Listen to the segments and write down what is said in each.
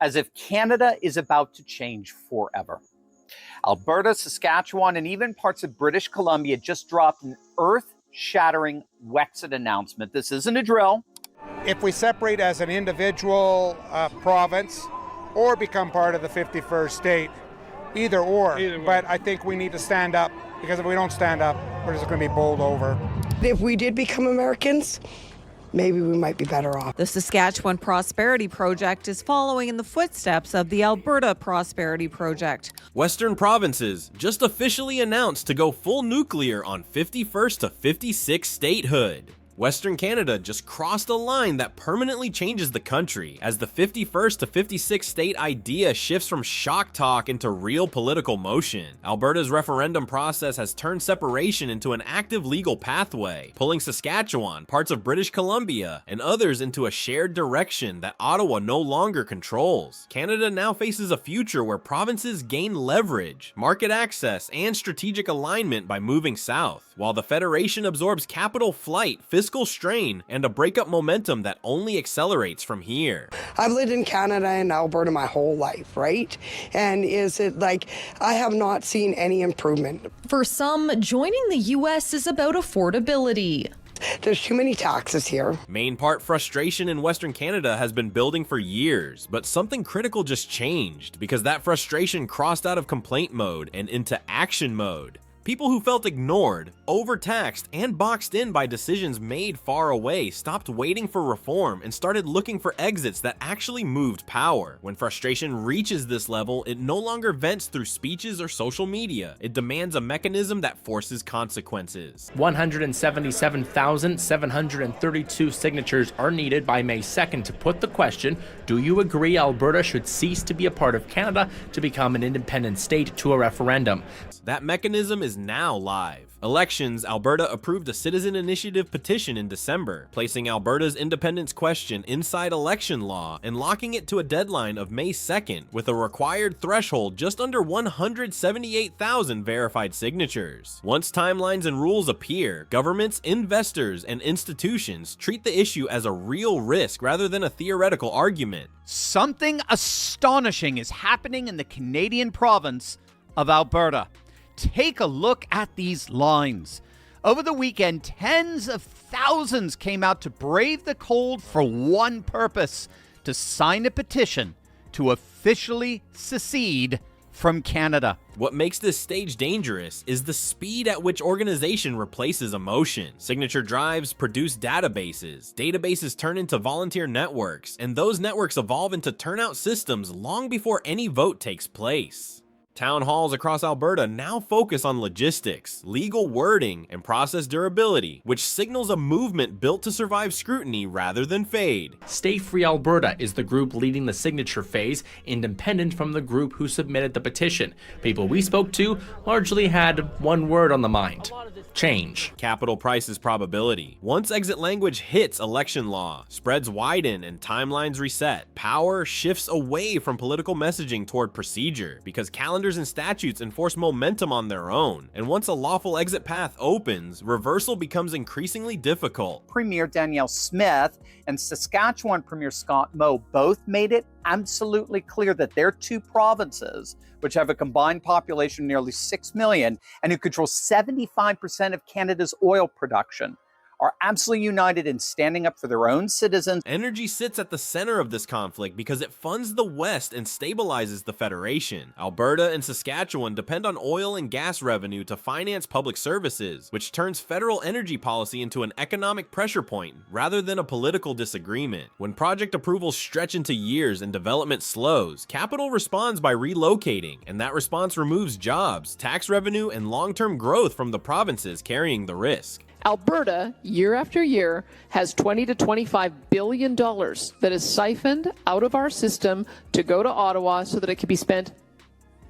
as if Canada is about to change forever. Alberta, Saskatchewan, and even parts of British Columbia just dropped an earth-shattering Wexit announcement. This isn't a drill. If we separate as an individual province or become part of the 51st state, either or. But I think we need to stand up, because if we don't stand up, we're just going to be bowled over. If we did become Americans, maybe we might be better off. The Saskatchewan Prosperity Project is following in the footsteps of the Alberta Prosperity Project. Western provinces just officially announced to go full nuclear on 51st to 56th statehood. Western Canada just crossed a line that permanently changes the country as the 51st to 56th state idea shifts from shock talk into real political motion. Alberta's referendum process has turned separation into an active legal pathway, pulling Saskatchewan, parts of British Columbia, and others into a shared direction that Ottawa no longer controls. Canada now faces a future where provinces gain leverage, market access, and strategic alignment by moving south, while the Federation absorbs capital flight, fiscal strain, and a breakup momentum that only accelerates from here. I've lived in Canada and Alberta my whole life, right? And is it like I have not seen any improvement? For some, joining the U.S. is about affordability. There's too many taxes here. Main part frustration in Western Canada has been building for years, but something critical just changed because that frustration crossed out of complaint mode and into action mode. People who felt ignored, overtaxed, and boxed in by decisions made far away stopped waiting for reform and started looking for exits that actually moved power. When frustration reaches this level, it no longer vents through speeches or social media. It demands a mechanism that forces consequences. 177,732 signatures are needed by May 2nd to put the question, do you agree Alberta should cease to be a part of Canada to become an independent state, to a referendum? That mechanism is now live. Elections, Alberta approved a citizen initiative petition in December, placing Alberta's independence question inside election law and locking it to a deadline of May 2nd with a required threshold just under 178,000 verified signatures. Once timelines and rules appear, governments, investors, and institutions treat the issue as a real risk rather than a theoretical argument. Something astonishing is happening in the Canadian province of Alberta. Take a look at these lines. Over the weekend, tens of thousands came out to brave the cold for one purpose: to sign a petition to officially secede from Canada. What makes this stage dangerous is the speed at which organization replaces emotion. Signature drives produce databases. Databases turn into volunteer networks, and those networks evolve into turnout systems long before any vote takes place. Town halls across Alberta now focus on logistics, legal wording, and process durability, which signals a movement built to survive scrutiny rather than fade. Stay Free Alberta is the group leading the signature phase, independent from the group who submitted the petition. People we spoke to largely had one word on the mind: change. Capital prices probability. Once exit language hits election law, spreads widen and timelines reset. Power shifts away from political messaging toward procedure, because calendars and statutes enforce momentum on their own. And once a lawful exit path opens, reversal becomes increasingly difficult. Premier Danielle Smith and Saskatchewan Premier Scott Moe both made it absolutely clear that their two provinces, which have a combined population of nearly 6 million and who control 75% of Canada's oil production, are absolutely united in standing up for their own citizens. Energy sits at the center of this conflict because it funds the West and stabilizes the Federation. Alberta and Saskatchewan depend on oil and gas revenue to finance public services, which turns federal energy policy into an economic pressure point rather than a political disagreement. When project approvals stretch into years and development slows, capital responds by relocating, and that response removes jobs, tax revenue, and long-term growth from the provinces carrying the risk. Alberta, year after year, has $20 to $25 billion that is siphoned out of our system to go to Ottawa so that it can be spent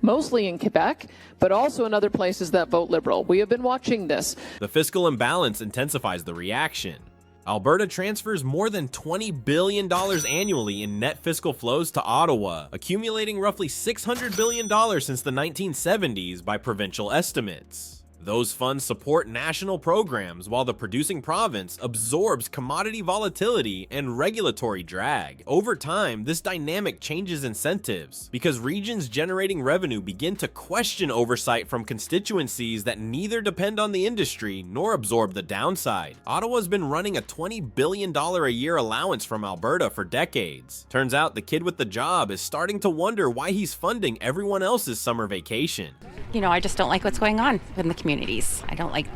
mostly in Quebec, but also in other places that vote Liberal. We have been watching this. The fiscal imbalance intensifies the reaction. Alberta transfers more than $20 billion annually in net fiscal flows to Ottawa, accumulating roughly $600 billion since the 1970s by provincial estimates. Those funds support national programs while the producing province absorbs commodity volatility and regulatory drag. Over time, this dynamic changes incentives because regions generating revenue begin to question oversight from constituencies that neither depend on the industry nor absorb the downside. Ottawa's been running a $20 billion a year allowance from Alberta for decades. Turns out the kid with the job is starting to wonder why he's funding everyone else's summer vacation. You know, I just don't like what's going on in the communities. I don't like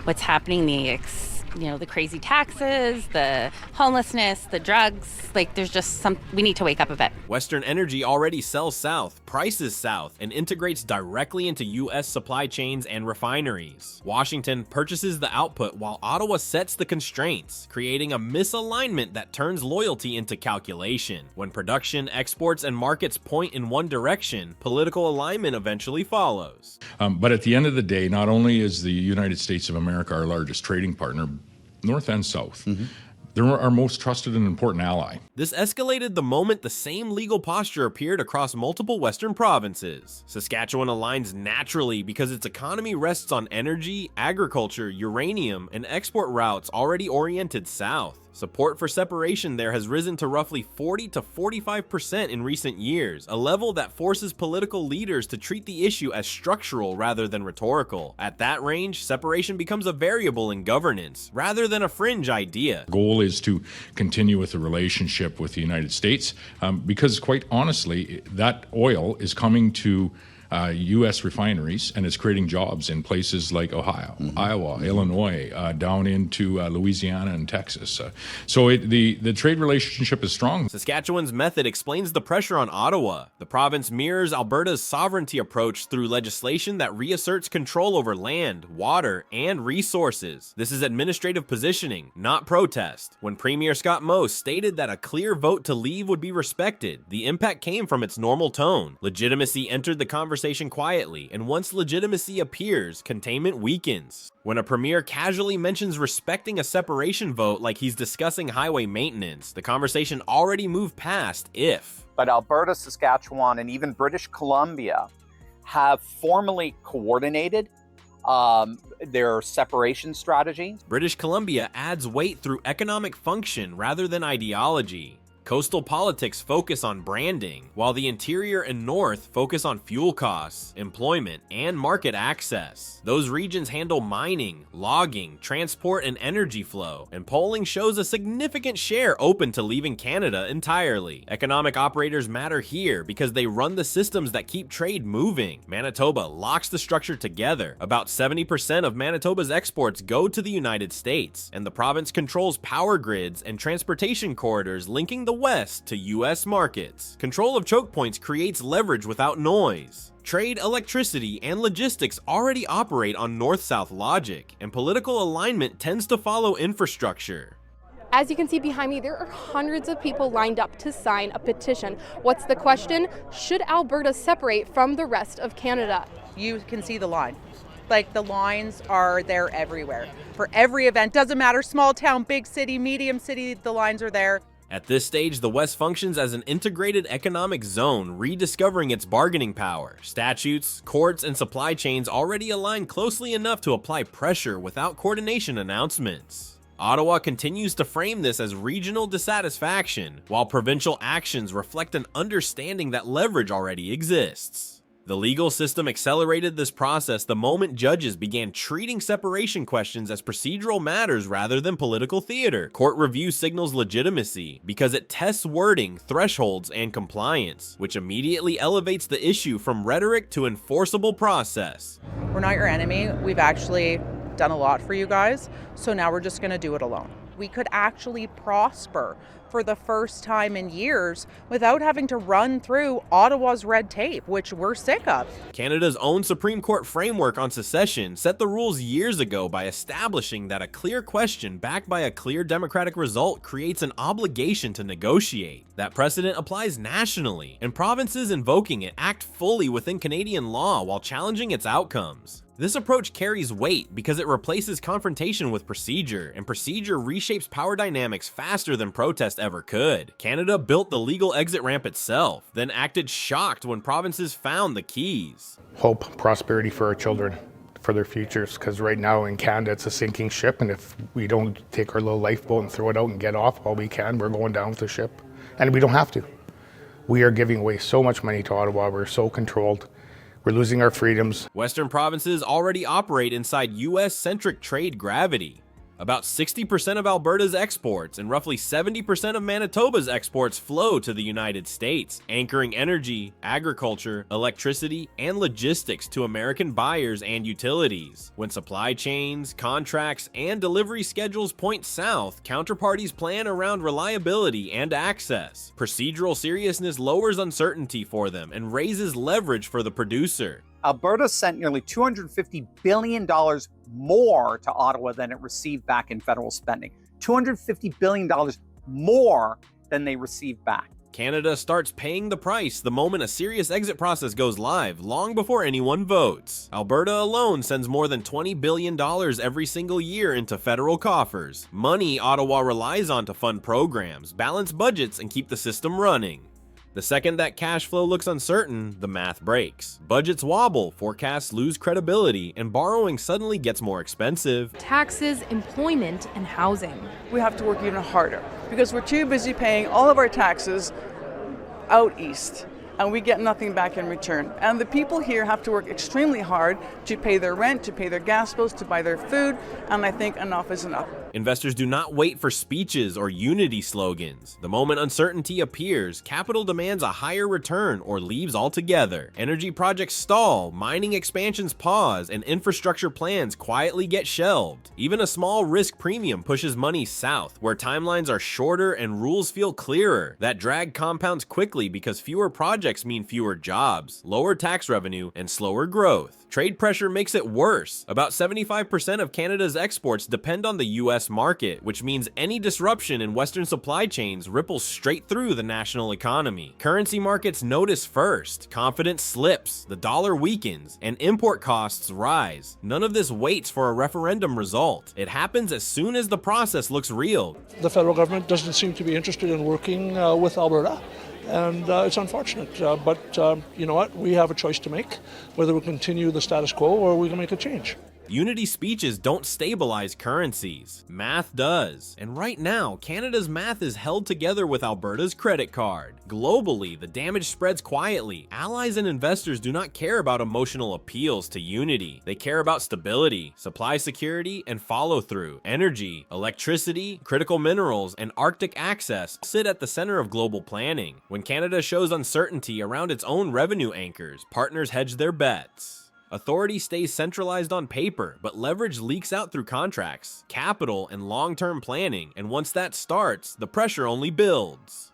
what's happening, the crazy taxes, the homelessness, the drugs. Like, there's just we need to wake up a bit. Western Energy already sells south, prices south, and integrates directly into U.S. supply chains and refineries. Washington purchases the output while Ottawa sets the constraints, creating a misalignment that turns loyalty into calculation. When production, exports, and markets point in one direction, political alignment eventually follows. But at the end of the day, not only is the United States of America our largest trading partner, North and South, they're our most trusted and important ally. This escalated the moment the same legal posture appeared across multiple Western provinces. Saskatchewan aligns naturally because its economy rests on energy, agriculture, uranium, and export routes already oriented south. Support for separation there has risen to roughly 40 to 45% in recent years, a level that forces political leaders to treat the issue as structural rather than rhetorical. At that range, separation becomes a variable in governance, rather than a fringe idea. The goal is to continue with the relationship with the United States, because quite honestly, that oil is coming to U.S. refineries and it's creating jobs in places like Ohio, Iowa, Illinois, down into Louisiana and Texas. So the trade relationship is strong. Saskatchewan's method explains the pressure on Ottawa. The province mirrors Alberta's sovereignty approach through legislation that reasserts control over land, water, and resources. This is administrative positioning, not protest. When Premier Scott Moe stated that a clear vote to leave would be respected, the impact came from its normal tone. Legitimacy entered the conversation quietly, and once legitimacy appears, containment weakens. When a premier casually mentions respecting a separation vote like he's discussing highway maintenance, the conversation already moved past if. But Alberta, Saskatchewan, and even British Columbia have formally coordinated their separation strategy. British Columbia adds weight through economic function rather than ideology. Coastal politics focus on branding, while the interior and north focus on fuel costs, employment, and market access. Those regions handle mining, logging, transport, and energy flow, and polling shows a significant share open to leaving Canada entirely. Economic operators matter here because they run the systems that keep trade moving. Manitoba locks the structure together. About 70% of Manitoba's exports go to the United States, and the province controls power grids and transportation corridors linking the West to U.S. markets. Control of choke points creates leverage without noise. Trade, electricity, and logistics already operate on north-south logic, and political alignment tends to follow infrastructure. As you can see behind me, there are hundreds of people lined up to sign a petition. What's the question? Should Alberta separate from the rest of Canada? You can see the line. Like, the lines are there everywhere. For every event, doesn't matter, small town, big city, medium city, the lines are there. At this stage, the West functions as an integrated economic zone, rediscovering its bargaining power. Statutes, courts, and supply chains already align closely enough to apply pressure without coordination announcements. Ottawa continues to frame this as regional dissatisfaction, while provincial actions reflect an understanding that leverage already exists. The legal system accelerated this process the moment judges began treating separation questions as procedural matters rather than political theater. Court review signals legitimacy because it tests wording, thresholds, and compliance, which immediately elevates the issue from rhetoric to enforceable process. We're not your enemy. We've actually done a lot for you guys, so now we're just going to do it alone. We could actually prosper for the first time in years without having to run through Ottawa's red tape, which we're sick of. Canada's own Supreme Court framework on secession set the rules years ago by establishing that a clear question backed by a clear democratic result creates an obligation to negotiate. That precedent applies nationally, and provinces invoking it act fully within Canadian law while challenging its outcomes. This approach carries weight because it replaces confrontation with procedure, and procedure reshapes power dynamics faster than protest ever could. Canada built the legal exit ramp itself, then acted shocked when provinces found the keys. Hope, prosperity for our children. for their futures, because right now in Canada it's a sinking ship, and if we don't take our little lifeboat and throw it out and get off all we can, we're going down with the ship. And we don't have to. We are giving away so much money to Ottawa. We're so controlled. We're losing our freedoms. Western provinces already operate inside US-centric trade gravity. About 60% of Alberta's exports and roughly 70% of Manitoba's exports flow to the United States, anchoring energy, agriculture, electricity, and logistics to American buyers and utilities. When supply chains, contracts, and delivery schedules point south, counterparties plan around reliability and access. Procedural seriousness lowers uncertainty for them and raises leverage for the producer. Alberta sent nearly $250 billion more to Ottawa than it received back in federal spending. $250 billion more than they received back. Canada starts paying the price the moment a serious exit process goes live, long before anyone votes. Alberta alone sends more than $20 billion every single year into federal coffers. Money Ottawa relies on to fund programs, balance budgets, and keep the system running. The second that cash flow looks uncertain, the math breaks. Budgets wobble, forecasts lose credibility, and borrowing suddenly gets more expensive. Taxes, employment, and housing. We have to work even harder because we're too busy paying all of our taxes out east, and we get nothing back in return. And the people here have to work extremely hard to pay their rent, to pay their gas bills, to buy their food, and I think enough is enough. Investors do not wait for speeches or unity slogans. The moment uncertainty appears, capital demands a higher return or leaves altogether. Energy projects stall, mining expansions pause, and infrastructure plans quietly get shelved. Even a small risk premium pushes money south, where timelines are shorter and rules feel clearer. That drag compounds quickly because fewer projects mean fewer jobs, lower tax revenue, and slower growth. Trade pressure makes it worse. About 75% of Canada's exports depend on the US market, which means any disruption in Western supply chains ripples straight through the national economy. Currency markets notice first, confidence slips, the dollar weakens, and import costs rise. None of this waits for a referendum result. It happens as soon as the process looks real. The federal government doesn't seem to be interested in working with Alberta. And it's unfortunate, but you know what? We have a choice to make, whether we continue the status quo or we can make a change. Unity speeches don't stabilize currencies. Math does. And right now, Canada's math is held together with Alberta's credit card. Globally, the damage spreads quietly. Allies and investors do not care about emotional appeals to unity. They care about stability, supply security, and follow-through. Energy, electricity, critical minerals, and Arctic access sit at the center of global planning. When Canada shows uncertainty around its own revenue anchors, partners hedge their bets. Authority stays centralized on paper, but leverage leaks out through contracts, capital, and long-term planning, and once that starts, the pressure only builds.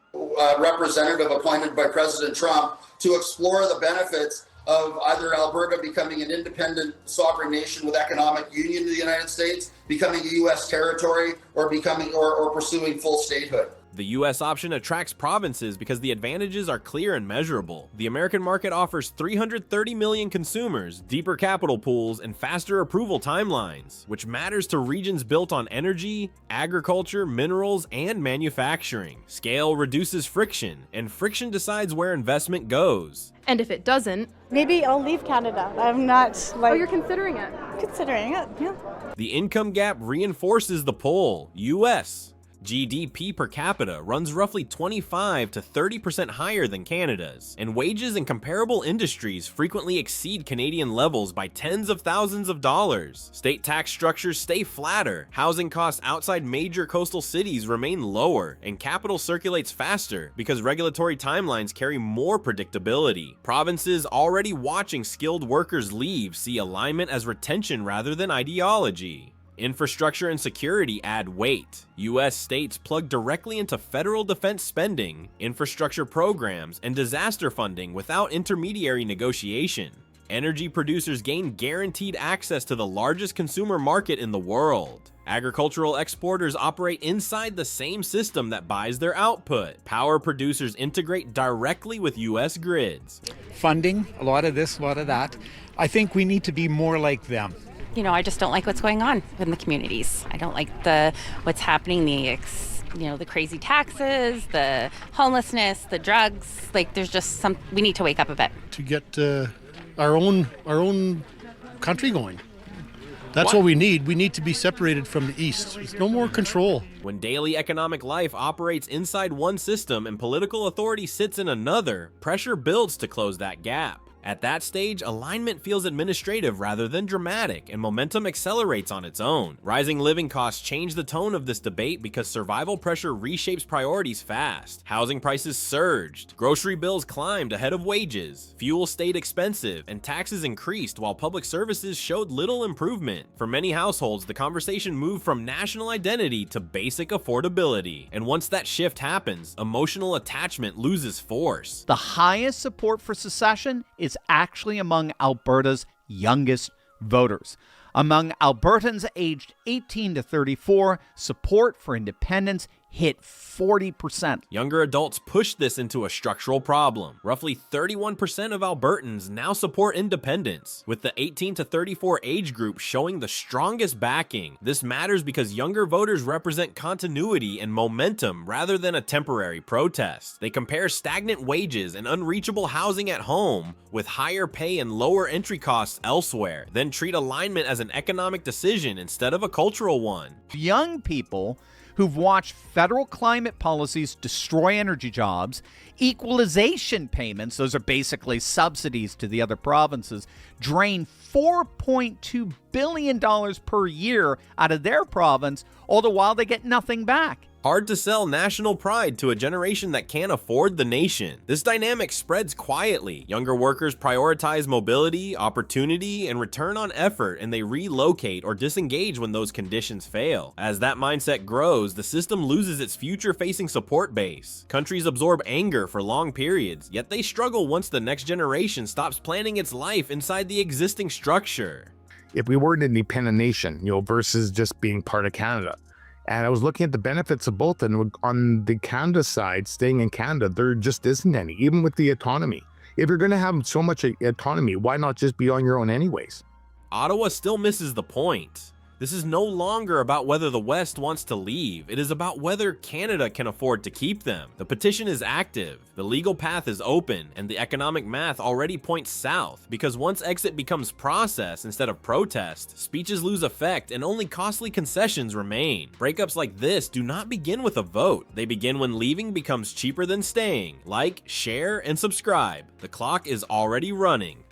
Representative appointed by President Trump to explore the benefits of either Alberta becoming an independent sovereign nation with economic union to the United States, becoming a U.S. territory, or pursuing full statehood. The US option attracts provinces because the advantages are clear and measurable. The American market offers 330 million consumers, deeper capital pools, and faster approval timelines, which matters to regions built on energy, agriculture, minerals, and manufacturing. Scale reduces friction, and friction decides where investment goes. And if it doesn't, maybe I'll leave Canada. I'm not like... Oh, you're considering it? Considering it, yeah. The income gap reinforces the pull. US GDP per capita runs roughly 25 to 30% higher than Canada's, and wages in comparable industries frequently exceed Canadian levels by tens of thousands of dollars. State tax structures stay flatter, housing costs outside major coastal cities remain lower, and capital circulates faster because regulatory timelines carry more predictability. Provinces already watching skilled workers leave see alignment as retention rather than ideology. Infrastructure and security add weight. U.S. states plug directly into federal defense spending, infrastructure programs, and disaster funding without intermediary negotiation. Energy producers gain guaranteed access to the largest consumer market in the world. Agricultural exporters operate inside the same system that buys their output. Power producers integrate directly with U.S. grids. Funding, a lot of this, a lot of that. I think we need to be more like them. You know, I just don't like what's going on in the communities. I don't like what's happening, the crazy taxes, the homelessness, the drugs. Like, there's just we need to wake up a bit. To get our own country going. That's what we need. We need to be separated from the East. There's no more control. When daily economic life operates inside one system and political authority sits in another, pressure builds to close that gap. At that stage, alignment feels administrative rather than dramatic, and momentum accelerates on its own. Rising living costs change the tone of this debate because survival pressure reshapes priorities fast. Housing prices surged, grocery bills climbed ahead of wages, fuel stayed expensive, and taxes increased while public services showed little improvement. For many households, the conversation moved from national identity to basic affordability. And once that shift happens, emotional attachment loses force. The highest support for secession is actually among Alberta's youngest voters. Among Albertans aged 18 to 34, support for independence hit 40%. Younger adults pushed this into a structural problem. Roughly 31% of Albertans now support independence, with the 18 to 34 age group showing the strongest backing. This matters because younger voters represent continuity and momentum rather than a temporary protest. They compare stagnant wages and unreachable housing at home with higher pay and lower entry costs elsewhere, then treat alignment as an economic decision instead of a cultural one. Young people who've watched federal climate policies destroy energy jobs, equalization payments, those are basically subsidies to the other provinces, drain $4.2 billion per year out of their province, all the while they get nothing back. Hard to sell national pride to a generation that can't afford the nation. This dynamic spreads quietly. Younger workers prioritize mobility, opportunity, and return on effort, and they relocate or disengage when those conditions fail. As that mindset grows, the system loses its future-facing support base. Countries absorb anger for long periods, yet they struggle once the next generation stops planning its life inside the existing structure. If we were an independent nation, versus just being part of Canada, and I was looking at the benefits of both, and on the Canada side, staying in Canada, there just isn't any, even with the autonomy. If you're going to have so much autonomy, why not just be on your own anyways? Ottawa still misses the point. This is no longer about whether the West wants to leave. It is about whether Canada can afford to keep them. The petition is active, the legal path is open, and the economic math already points south. Because once exit becomes process instead of protest, speeches lose effect and only costly concessions remain. Breakups like this do not begin with a vote. They begin when leaving becomes cheaper than staying. Like, share, and subscribe. The clock is already running.